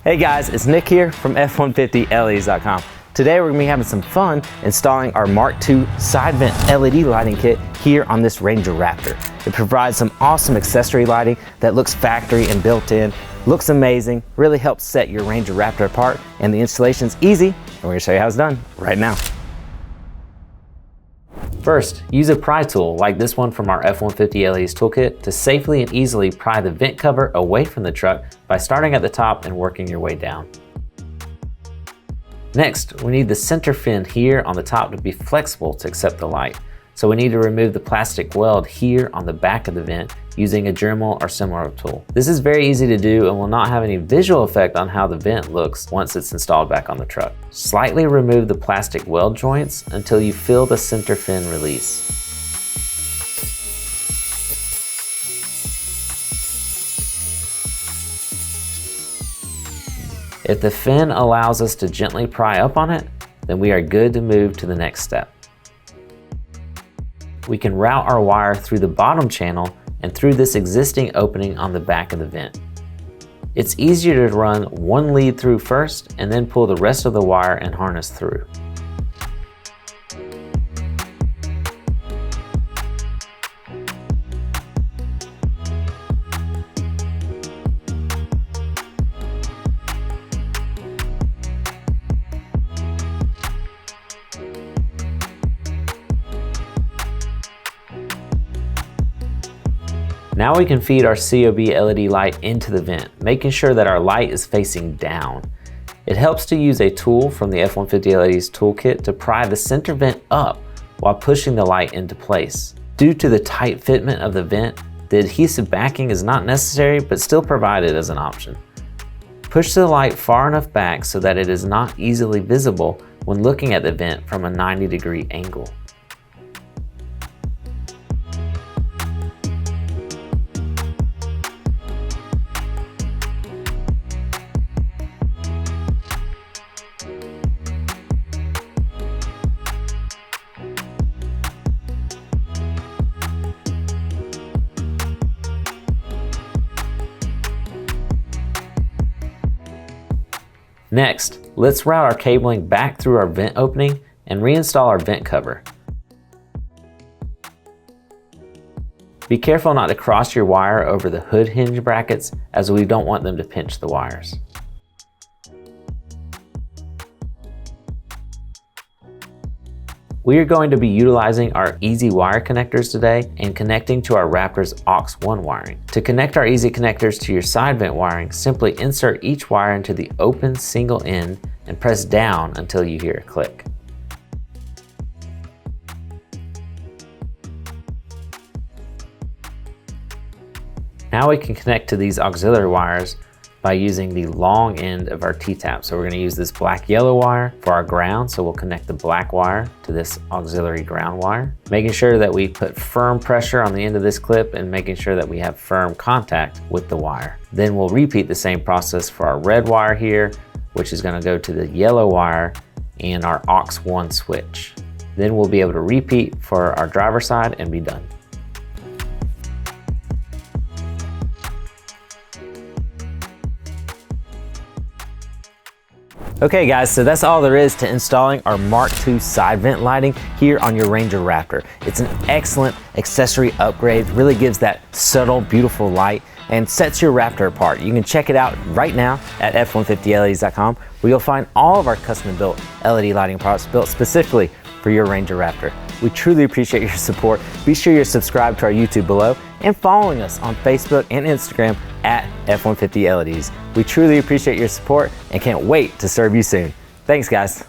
Hey guys, it's Nick here from F150LEDs.com. Today we're going to be having some fun installing our Mark II Side Vent LED lighting kit here on this Ranger Raptor. It provides some awesome accessory lighting that looks factory and built in, looks amazing, really helps set your Ranger Raptor apart, and the installation's easy, and we're going to show you how it's done right now. First, use a pry tool like this one from our F150 LEDs toolkit to safely and easily pry the vent cover away from the truck by starting at the top and working your way down. Next, we need the center fin here on the top to be flexible to accept the light. So we need to remove the plastic weld here on the back of the vent using a Dremel or similar tool. This is very easy to do and will not have any visual effect on how the vent looks once it's installed back on the truck. Slightly remove the plastic weld joints until you feel the center fin release. If the fin allows us to gently pry up on it, then we are good to move to the next step. We can route our wire through the bottom channel and through this existing opening on the back of the vent. It's easier to run one lead through first and then pull the rest of the wire and harness through. Now we can feed our COB LED light into the vent, making sure that our light is facing down. It helps to use a tool from the F150 LEDs toolkit to pry the center vent up while pushing the light into place. Due to the tight fitment of the vent, the adhesive backing is not necessary but still provided as an option. Push the light far enough back so that it is not easily visible when looking at the vent from a 90-degree angle. Next, let's route our cabling back through our vent opening and reinstall our vent cover. Be careful not to cross your wire over the hood hinge brackets, as we don't want them to pinch the wires. We are going to be utilizing our easy wire connectors today and connecting to our Raptor's aux1 wiring. To connect our easy connectors to your side vent wiring, simply insert each wire into the open single end and press down until you hear a click. Now we can connect to these auxiliary wires by using the long end of our T-tap. So we're going to use this black-yellow wire for our ground, so we'll connect the black wire to this auxiliary ground wire, making sure that we put firm pressure on the end of this clip and making sure that we have firm contact with the wire. Then we'll repeat the same process for our red wire here, which is going to go to the yellow wire and our aux1 switch. Then we'll be able to repeat for our driver side and be done. Okay guys, so that's all there is to installing our Mark II Side Vent Lighting here on your Ranger Raptor. It's an excellent accessory upgrade, really gives that subtle, beautiful light and sets your Raptor apart. You can check it out right now at F150LEDs.com, where you'll find all of our custom-built LED lighting products built specifically for your Ranger Raptor. We truly appreciate your support. Be sure you're subscribed to our YouTube below and following us on Facebook and Instagram at F150LEDs. We truly appreciate your support and can't wait to serve you soon. Thanks guys.